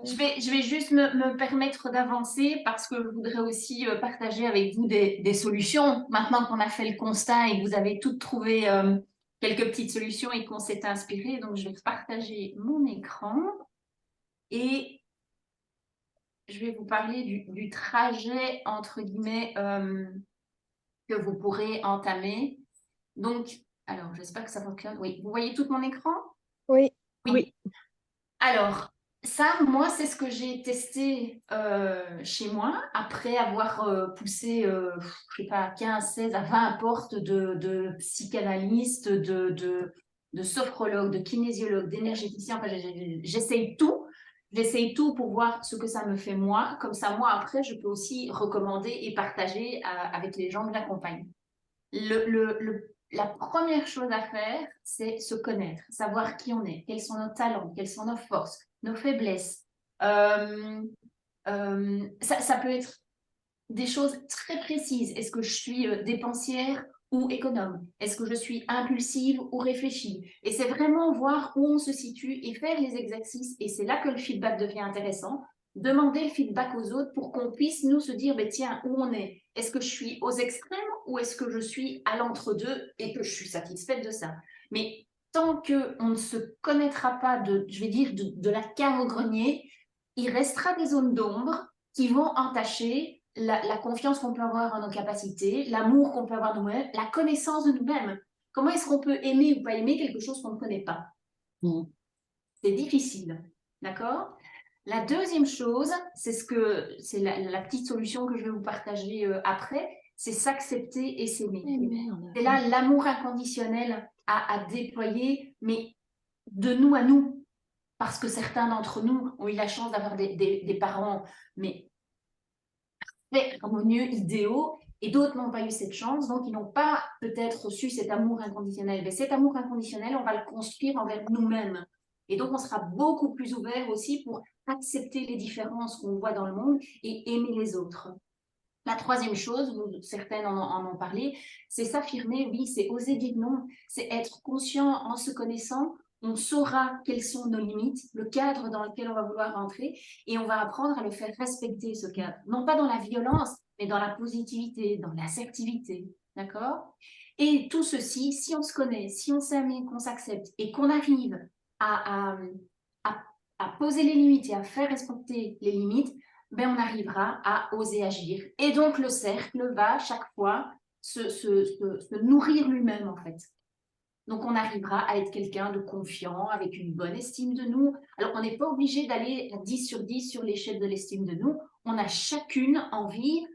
Je vais juste me permettre d'avancer parce que je voudrais aussi partager avec vous des solutions. Maintenant qu'on a fait le constat et que vous avez toutes trouvé quelques petites solutions et qu'on s'est inspiré, donc je vais partager mon écran et je vais vous parler du trajet, entre guillemets, que vous pourrez entamer. Donc, alors, j'espère que ça fonctionne. Oui, vous voyez tout mon écran?
Oui.
Oui. Alors, ça, moi, c'est ce que j'ai testé chez moi après avoir poussé, je sais pas, 15, 16 à 20 portes de psychanalystes, de sophrologues, de kinésiologues, d'énergéticiens. Enfin, j'essaye tout. J'essaye tout pour voir ce que ça me fait moi. Comme ça, moi, après, je peux aussi recommander et partager avec les gens que j'accompagne. La première chose à faire, c'est se connaître, savoir qui on est, quels sont nos talents, quelles sont nos forces, nos faiblesses. Ça peut être des choses très précises. Est-ce que je suis dépensière ou économe? Est-ce que je suis impulsive ou réfléchie? Et c'est vraiment voir où on se situe et faire les exercices. Et c'est là que le feedback devient intéressant. Demander le feedback aux autres pour qu'on puisse nous se dire, tiens, où on est? Est-ce que je suis aux extrêmes ou est-ce que je suis à l'entre-deux et que je suis satisfaite de ça? Mais tant qu'on ne se connaîtra pas de la cave au grenier, il restera des zones d'ombre qui vont entacher la confiance qu'on peut avoir en nos capacités, l'amour qu'on peut avoir de nous-mêmes, la connaissance de nous-mêmes. Comment est-ce qu'on peut aimer ou pas aimer quelque chose qu'on ne connaît pas? C'est difficile, d'accord? La deuxième chose, c'est la petite solution que je vais vous partager après, c'est s'accepter et s'aimer. C'est là l'amour inconditionnel à déployer, mais de nous à nous, parce que certains d'entre nous ont eu la chance d'avoir des parents, mais harmonieux, idéaux, et d'autres n'ont pas eu cette chance, donc ils n'ont pas peut-être reçu cet amour inconditionnel. Mais cet amour inconditionnel, on va le construire envers nous-mêmes. Et donc, on sera beaucoup plus ouvert aussi pour accepter les différences qu'on voit dans le monde et aimer les autres. La troisième chose, certaines en ont parlé, c'est s'affirmer, oui, c'est oser dire non, c'est être conscient en se connaissant, on saura quelles sont nos limites, le cadre dans lequel on va vouloir rentrer, et on va apprendre à le faire respecter, ce cadre. Non pas dans la violence, mais dans la positivité, dans l'assertivité, d'accord? Et tout ceci, si on se connaît, si on s'aime, qu'on s'accepte, et qu'on arrive à poser les limites et à faire respecter les limites, on arrivera à oser agir. Et donc, le cercle va chaque fois se nourrir lui-même, en fait. Donc, on arrivera à être quelqu'un de confiant, avec une bonne estime de nous. Alors, on n'est pas obligé d'aller à 10 sur 10 sur l'échelle de l'estime de nous. On a chacune envie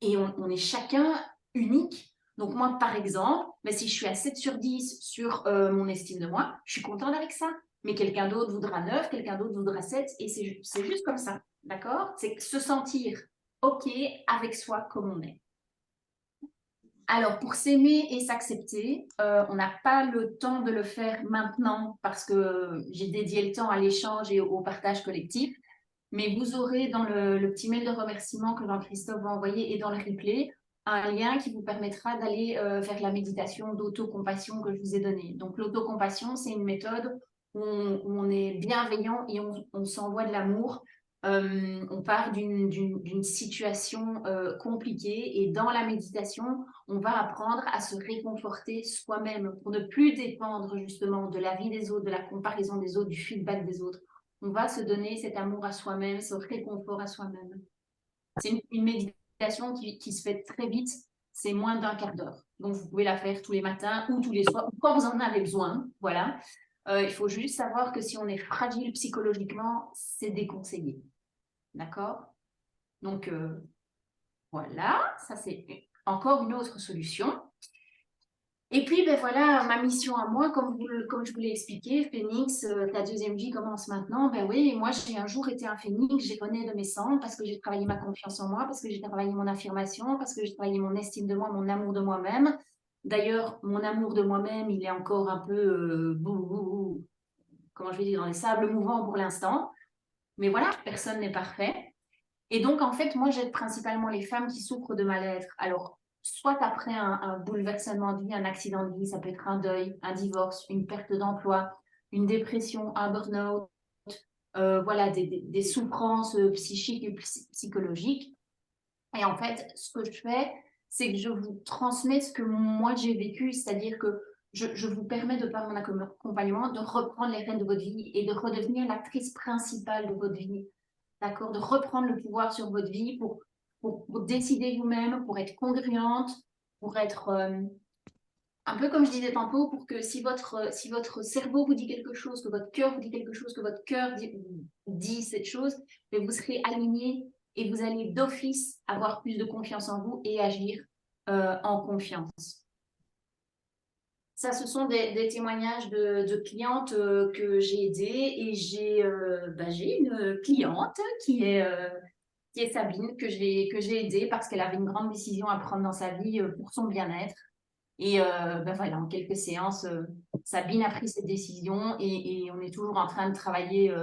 et on est chacun unique. Donc, moi, par exemple, si je suis à 7 sur 10 sur mon estime de moi, je suis contente avec ça. Mais quelqu'un d'autre voudra 9, quelqu'un d'autre voudra 7, et c'est juste comme ça, d'accord? C'est se sentir OK avec soi comme on est. Alors, pour s'aimer et s'accepter, on n'a pas le temps de le faire maintenant parce que j'ai dédié le temps à l'échange et au partage collectif, mais vous aurez dans le petit mail de remerciement que Jean-Christophe va envoyer et dans le replay, un lien qui vous permettra d'aller faire la méditation d'autocompassion que je vous ai donnée. Donc, l'autocompassion, c'est une méthode où on est bienveillant et on s'envoie de l'amour. On part d'une situation compliquée et dans la méditation, on va apprendre à se réconforter soi-même pour ne plus dépendre justement de la vie des autres, de la comparaison des autres, du feedback des autres. On va se donner cet amour à soi-même, ce réconfort à soi-même. C'est une méditation qui se fait très vite, c'est moins d'un quart d'heure. Donc, vous pouvez la faire tous les matins ou tous les soirs, ou quand vous en avez besoin, voilà. Il faut juste savoir que si on est fragile psychologiquement, c'est déconseillé. D'accord? Donc, voilà, ça c'est encore une autre solution. Et puis, ben voilà, ma mission à moi, comme je vous l'ai expliqué, Phoenix, ta deuxième vie commence maintenant. Ben oui, moi, j'ai un jour été un phénix, j'ai rené de mes cendres parce que j'ai travaillé ma confiance en moi, parce que j'ai travaillé mon affirmation, parce que j'ai travaillé mon estime de moi, mon amour de moi-même. D'ailleurs, mon amour de moi-même, il est encore un peu, comment je vais dire, dans les sables mouvants pour l'instant. Mais voilà, personne n'est parfait. Et donc, en fait, moi, j'aide principalement les femmes qui souffrent de mal-être. Alors, soit après un bouleversement de vie, un accident de vie, ça peut être un deuil, un divorce, une perte d'emploi, une dépression, un burn-out, voilà, des souffrances psychiques et psychologiques. Et en fait, ce que je fais, c'est que je vous transmets ce que moi j'ai vécu, c'est-à-dire que je vous permets, de par mon accompagnement, de reprendre les rênes de votre vie et de redevenir l'actrice principale de votre vie. D'accord? De reprendre le pouvoir sur votre vie pour décider vous-même, pour être congruente, pour être un peu comme je disais tantôt, pour que si votre cerveau vous dit quelque chose, que votre cœur vous dit quelque chose, que votre cœur dit cette chose, mais vous serez aligné et vous allez d'office avoir plus de confiance en vous et agir en confiance. Ça, ce sont des témoignages de clientes que j'ai aidées, et j'ai une cliente qui est Sabine, que j'ai aidée parce qu'elle avait une grande décision à prendre dans sa vie pour son bien-être. Et voilà, en quelques séances, Sabine a pris cette décision, et on est toujours en train de travailler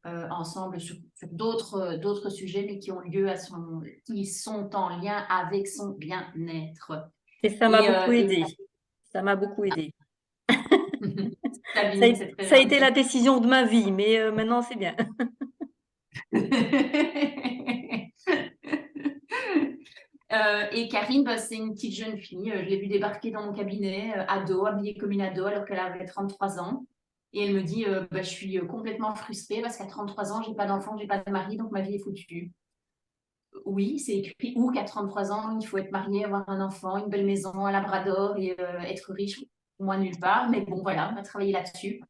ensemble sur d'autres sujets, mais qui sont en lien avec son bien-être.
Et ça m'a beaucoup aidé. Ça m'a beaucoup aidé.
Sabine,
ça a été la décision de ma vie, mais maintenant c'est bien.
Et Karine, c'est une petite jeune fille. Je l'ai vue débarquer dans mon cabinet, ado, habillée comme une ado, alors qu'elle avait 33 ans. Et elle me dit, je suis complètement frustrée parce qu'à 33 ans, j'ai pas d'enfant, j'ai pas de mari, donc ma vie est foutue. Oui, c'est écrit où qu'à 33 ans, il faut être marié, avoir un enfant, une belle maison, un labrador et être riche. Moi, nulle part. Mais bon, voilà, on a travaillé là-dessus.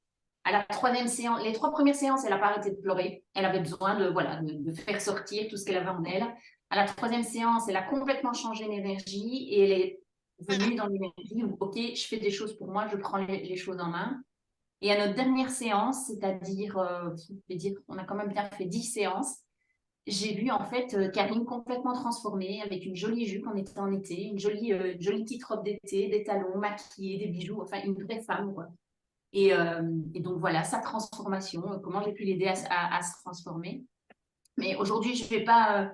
À la troisième séance, les 3 premières séances, elle n'a pas arrêté de pleurer. Elle avait besoin de faire sortir tout ce qu'elle avait en elle. À la 3e séance, elle a complètement changé d'énergie et elle est venue dans l'énergie où, OK, je fais des choses pour moi, je prends les choses en main. Et à notre dernière séance, c'est-à-dire, on a quand même bien fait 10 séances, j'ai vu en fait Karine complètement transformée, avec une jolie jupe, on était en été, une jolie petite robe d'été, des talons, maquillée, des bijoux, enfin une vraie femme, quoi. Et donc voilà, sa transformation, comment j'ai pu l'aider à se transformer. Mais aujourd'hui, je vais pas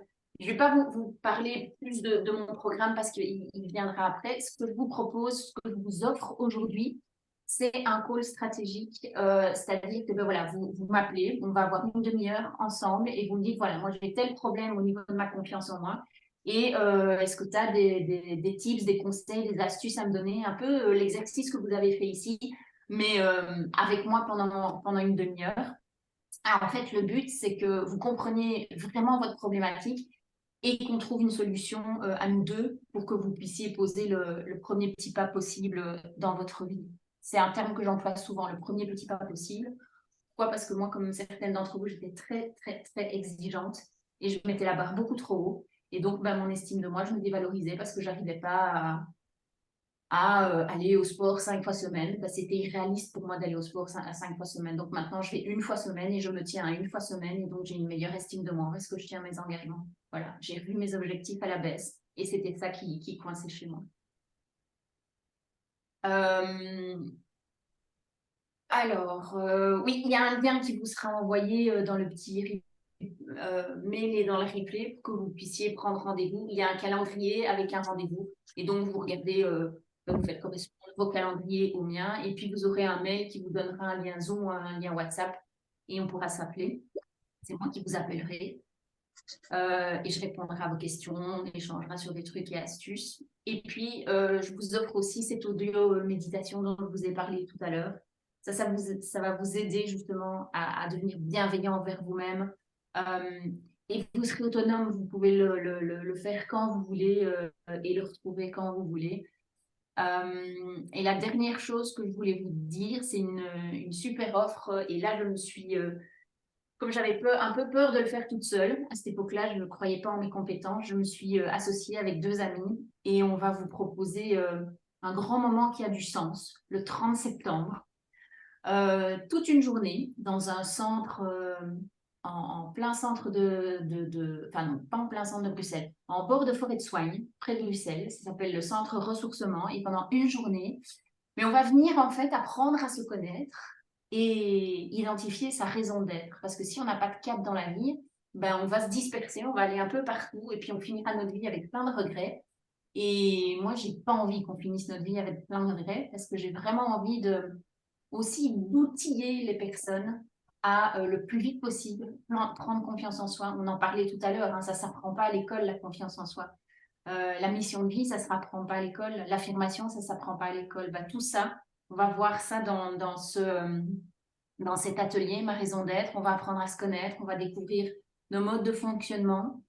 vous parler plus de mon programme parce qu'il viendra après. Ce que je vous propose, ce que je vous offre aujourd'hui, c'est un call stratégique. C'est-à-dire que voilà, vous m'appelez, on va avoir une demi-heure ensemble et vous me dites, voilà, moi j'ai tel problème au niveau de ma confiance en moi. Et est-ce que tu as des tips, des conseils, des astuces à me donner? Un peu l'exercice que vous avez fait ici, mais avec moi pendant une demi-heure. En fait, le but, c'est que vous compreniez vraiment votre problématique et qu'on trouve une solution à nous deux pour que vous puissiez poser le premier petit pas possible dans votre vie. C'est un terme que j'emploie souvent, le premier petit pas possible. Pourquoi? Parce que moi, comme certaines d'entre vous, j'étais très, très, très exigeante et je mettais la barre beaucoup trop haut. Et donc, mon estime de moi, je me dévalorisais parce que je n'arrivais pas à aller au sport 5 fois semaine. C'était irréaliste pour moi d'aller au sport 5 fois semaine. Donc maintenant, je fais 1 fois semaine et je me tiens à 1 fois semaine. Et donc, j'ai une meilleure estime de moi parce que je tiens mes engagements. Voilà, j'ai revu mes objectifs à la baisse. Et c'était ça qui coinçait chez moi. Oui, il y a un lien qui vous sera envoyé dans le petit mail et dans le replay pour que vous puissiez prendre rendez-vous. Il y a un calendrier avec un rendez-vous. Et donc, vous regardez... vous faites correspondre vos calendriers au mien et puis vous aurez un mail qui vous donnera un lien Zoom ou un lien WhatsApp et on pourra s'appeler. C'est moi qui vous appellerai et je répondrai à vos questions, on échangera sur des trucs et astuces. Et puis, je vous offre aussi cette audio méditation dont je vous ai parlé tout à l'heure. Ça va vous aider justement à devenir bienveillant envers vous-même. Et vous serez autonome, vous pouvez le faire quand vous voulez et le retrouver quand vous voulez. Et la dernière chose que je voulais vous dire, c'est une super offre. Et là, je me suis, comme j'avais un peu peur de le faire toute seule, à cette époque-là, je ne croyais pas en mes compétences, je me suis associée avec 2 amis et on va vous proposer un grand moment qui a du sens, le 30 septembre. Toute une journée dans un centre, en plein centre enfin non, pas en plein centre de Bruxelles, en bord de forêt de Soignes, près de Bruxelles. Ça s'appelle le centre ressourcement et pendant une journée, mais on va venir en fait apprendre à se connaître et identifier sa raison d'être. Parce que si on n'a pas de cap dans la vie, ben on va se disperser, on va aller un peu partout et puis on finira notre vie avec plein de regrets. Et moi, j'ai pas envie qu'on finisse notre vie avec plein de regrets parce que j'ai vraiment envie aussi d'outiller les personnes à le plus vite possible prendre confiance en soi. On en parlait tout à l'heure, hein, ça ne s'apprend pas à l'école, la confiance en soi. La mission de vie, ça ne s'apprend pas à l'école. L'affirmation, ça ne s'apprend pas à l'école. Bah, tout ça, on va voir ça dans cet atelier, ma raison d'être. On va apprendre à se connaître, on va découvrir nos modes de fonctionnement.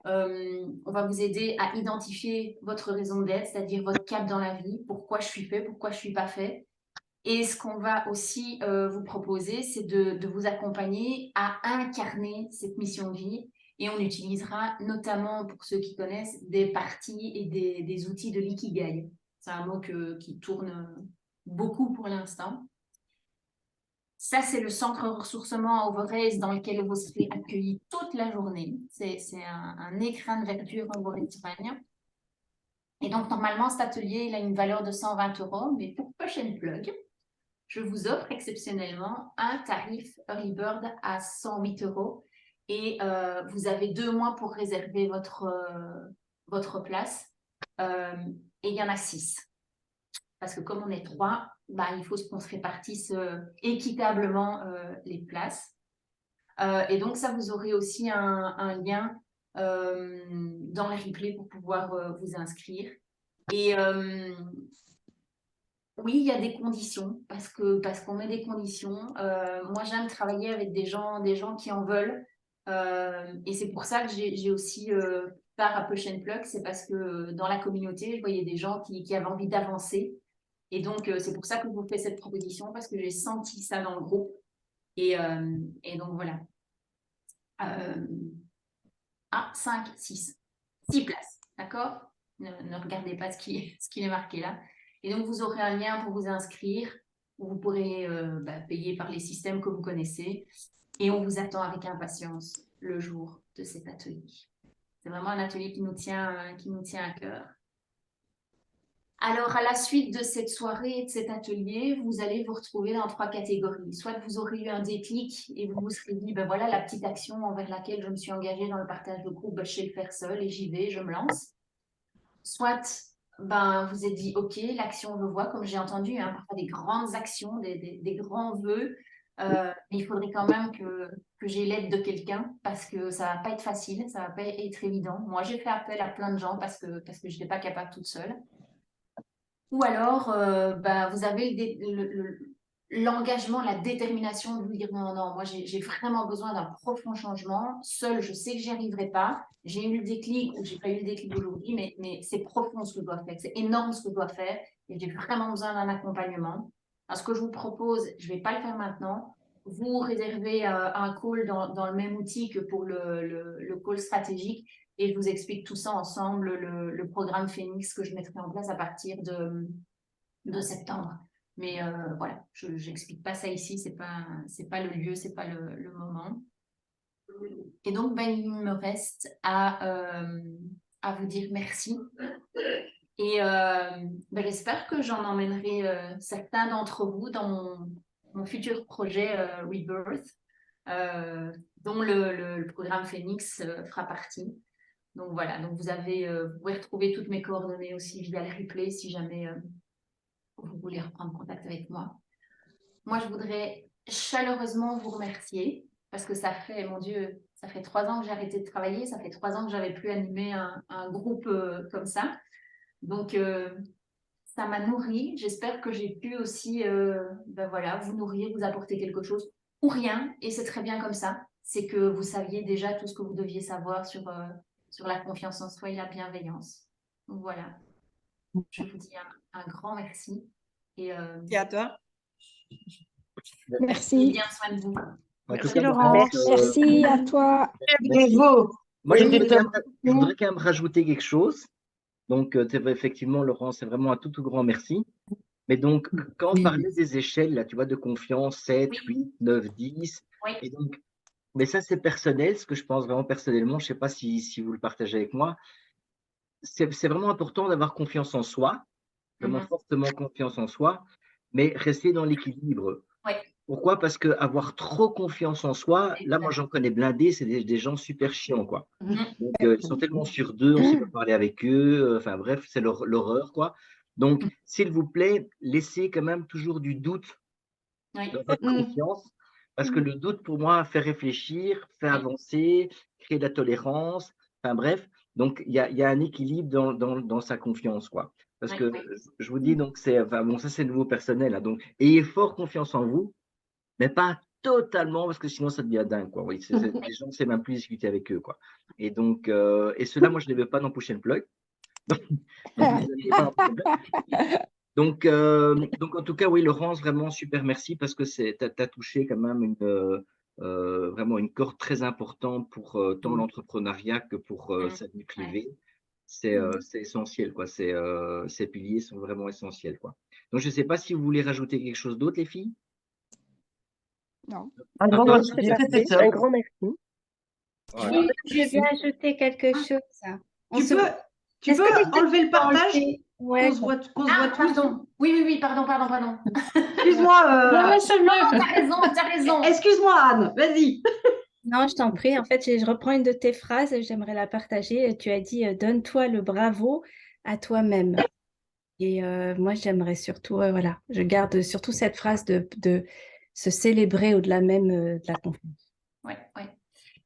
On va vous aider à identifier votre raison d'être, c'est-à-dire votre cap dans la vie, pourquoi je suis fait, pourquoi je ne suis pas fait. Et ce qu'on va aussi vous proposer, c'est de vous accompagner à incarner cette mission de vie. Et on utilisera notamment, pour ceux qui connaissent, des parties et des outils de l'ikigai. C'est un mot qui tourne beaucoup pour l'instant. Ça, c'est le centre ressourcement à Overijse dans lequel vous serez accueillis toute la journée. C'est un écrin de verdure en Bretagne. Et donc, normalement, cet atelier, il a une valeur de 120 €, mais pour Push and Plug, je vous offre exceptionnellement un tarif Early Bird à 108 € et vous avez 2 mois pour réserver votre place. Et il y en a 6. Parce que comme on est 3, bah, il faut qu'on se répartisse équitablement les places. Et donc, ça, vous aurez aussi un lien dans les replays pour pouvoir vous inscrire. Et oui, il y a des conditions, parce qu'on met des conditions. Moi, j'aime travailler avec des gens qui en veulent. Et c'est pour ça que j'ai aussi part à Push and Plug, c'est parce que dans la communauté, je voyais des gens qui avaient envie d'avancer. Et donc, c'est pour ça que je vous fais cette proposition, parce que j'ai senti ça dans le groupe. Et donc, voilà. 5, 6. 6 places, d'accord? Ne regardez pas ce qui est marqué là. Et donc, vous aurez un lien pour vous inscrire, où vous pourrez payer par les systèmes que vous connaissez. Et on vous attend avec impatience le jour de cet atelier. C'est vraiment un atelier qui nous tient à cœur. Alors, à la suite de cette soirée et de cet atelier, vous allez vous retrouver dans 3 catégories. Soit vous aurez eu un déclic et vous vous serez dit, ben voilà la petite action envers laquelle je me suis engagée dans le partage de groupe, ben, je sais le faire seule et j'y vais, je me lance. Soit vous êtes dit, ok, l'action, je vois, comme j'ai entendu, hein, parfois des grandes actions, des grands vœux, mais il faudrait quand même que j'ai l'aide de quelqu'un parce que ça ne va pas être facile, ça ne va pas être évident. Moi, j'ai fait appel à plein de gens parce que je n'étais pas capable toute seule. Ou alors, vous avez l'engagement, la détermination de vous dire non, moi j'ai vraiment besoin d'un profond changement. Seule, je sais que j'y arriverai pas. J'ai eu le déclic ou j'ai pas eu le déclic aujourd'hui, mais c'est profond ce que je dois faire, c'est énorme ce que je dois faire et j'ai vraiment besoin d'un accompagnement. Alors, ce que je vous propose, je vais pas le faire maintenant. Vous réservez un call dans le même outil que pour le call stratégique. Et je vous explique tout ça ensemble, le programme Phoenix que je mettrai en place à partir de septembre. Mais voilà, je n'explique pas ça ici, c'est pas le lieu, c'est pas le moment. Et donc, il me reste à vous dire merci. Et j'espère que j'en emmènerai certains d'entre vous dans mon futur projet Rebirth, dont le programme Phoenix fera partie. Donc voilà, donc vous pouvez retrouver toutes mes coordonnées aussi via le replay si jamais vous voulez reprendre contact avec moi. Moi, je voudrais chaleureusement vous remercier parce que ça fait, mon Dieu, ça fait 3 ans que j'ai arrêté de travailler, ça fait 3 ans que j'avais plus animé un groupe comme ça. Donc, ça m'a nourri. J'espère que j'ai pu aussi vous nourrir, vous apporter quelque chose ou rien. Et c'est très bien comme ça. C'est que vous saviez déjà tout ce que vous deviez savoir sur la confiance en soi et la bienveillance. Donc voilà, je vous dis un grand merci. Et
à toi.
Merci.
Bien soin de vous.
En tout
Merci
cas,
Laurence.
Merci à toi.
merci.
Bravo.
Moi, je
C'était
voudrais
top.
quand même rajouter quelque chose. Donc, effectivement, Laurent, c'est vraiment un tout, tout grand merci. Mais donc, quand on parlait des échelles, là, tu vois, de confiance, 7, 8, 9, 10,
Oui.
et donc, mais ça, c'est personnel, ce que je pense vraiment personnellement, je ne sais pas si vous le partagez avec moi, c'est vraiment important d'avoir confiance en soi, vraiment fortement confiance en soi, mais rester dans l'équilibre.
Oui.
Pourquoi? Parce qu'avoir trop confiance en soi, là, moi, j'en connais blindés, c'est des gens super chiants, quoi. Donc, ils sont tellement sur d'eux, on ne sait pas parler avec eux, enfin bref, c'est l'horreur, quoi. Donc, s'il vous plaît, laissez quand même toujours du doute
Oui.
dans votre confiance, parce que le doute, pour moi, fait réfléchir, fait avancer, crée de la tolérance, enfin bref. Donc, il y a un équilibre dans sa confiance, quoi. Parce que je vous dis, donc, enfin, bon, ça, c'est nouveau personnel, hein, donc, ayez fort confiance en vous, mais pas totalement, parce que sinon, ça devient dingue, quoi. Oui, les gens ne savent même plus discuter avec eux, quoi. Et donc, et ceux-là, moi, je ne les veux pas dans Push and Plug. Donc, en tout cas, oui, Laurence, vraiment super merci parce que tu as touché quand même vraiment une corde très importante pour tant l'entrepreneuriat que pour sa vie privée. C'est essentiel, quoi. Ces piliers sont vraiment essentiels, quoi. Donc, je ne sais pas si vous voulez rajouter quelque chose d'autre, les filles?
Non.
Un grand
Non,
merci.
c'est
C'était
parfait.
top.
Un grand merci.
Voilà.
Oui, je vais ajouter quelque chose.
Tu peux
Est-ce que tu
enlever le partage
Ouais.
qu'on se voit tous?
Pardon. Oui, pardon.
Excuse-moi.
Non, t'as raison.
Excuse-moi, Anne, vas-y.
Non, je t'en prie. En fait, je reprends une de tes phrases, j'aimerais la partager. Tu as dit donne-toi le bravo à toi-même. Et moi, j'aimerais surtout, voilà, je garde surtout cette phrase de se célébrer au-delà même de la confiance.
Ouais.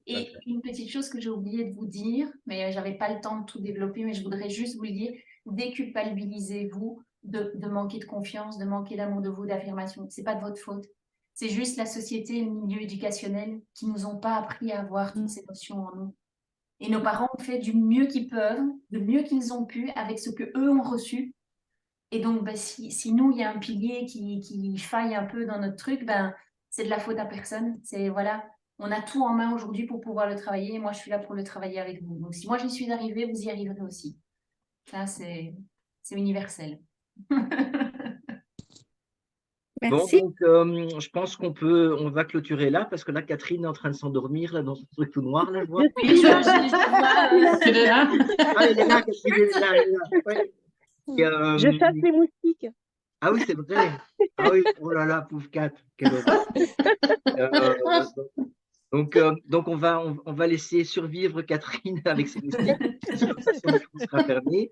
Et une petite chose que j'ai oublié de vous dire, mais j'avais pas le temps de tout développer, mais je voudrais juste vous le dire, déculpabilisez-vous de manquer de confiance, de manquer d'amour de vous, d'affirmation. C'est pas de votre faute. C'est juste la société et le milieu éducationnel qui nous ont pas appris à avoir toutes ces notions en nous. Et nos parents ont fait du mieux qu'ils peuvent, du mieux qu'ils ont pu avec ce que eux ont reçu. Et donc, si nous, il y a un pilier qui faille un peu dans notre truc, c'est de la faute à personne. C'est voilà, on a tout en main aujourd'hui pour pouvoir le travailler. Et moi, je suis là pour le travailler avec vous. Donc, si moi, j'y suis arrivée, vous y arriverez aussi. Ça, c'est universel.
Merci.
Bon, donc, je pense on va clôturer là, parce que là, Catherine est en train de s'endormir là, dans ce truc tout noir, là, je vois.
Oui, je
Elle est là.
Ah, elle est là, Catherine, elle est là. Ouais. Et,
Je chasse les moustiques.
ah oui, c'est vrai. Ah oui, oh là là, pauvre Cat, quelle horreur. Donc on va laisser survivre Catherine avec ses moustiques. Comme ça, son micro sera fermé.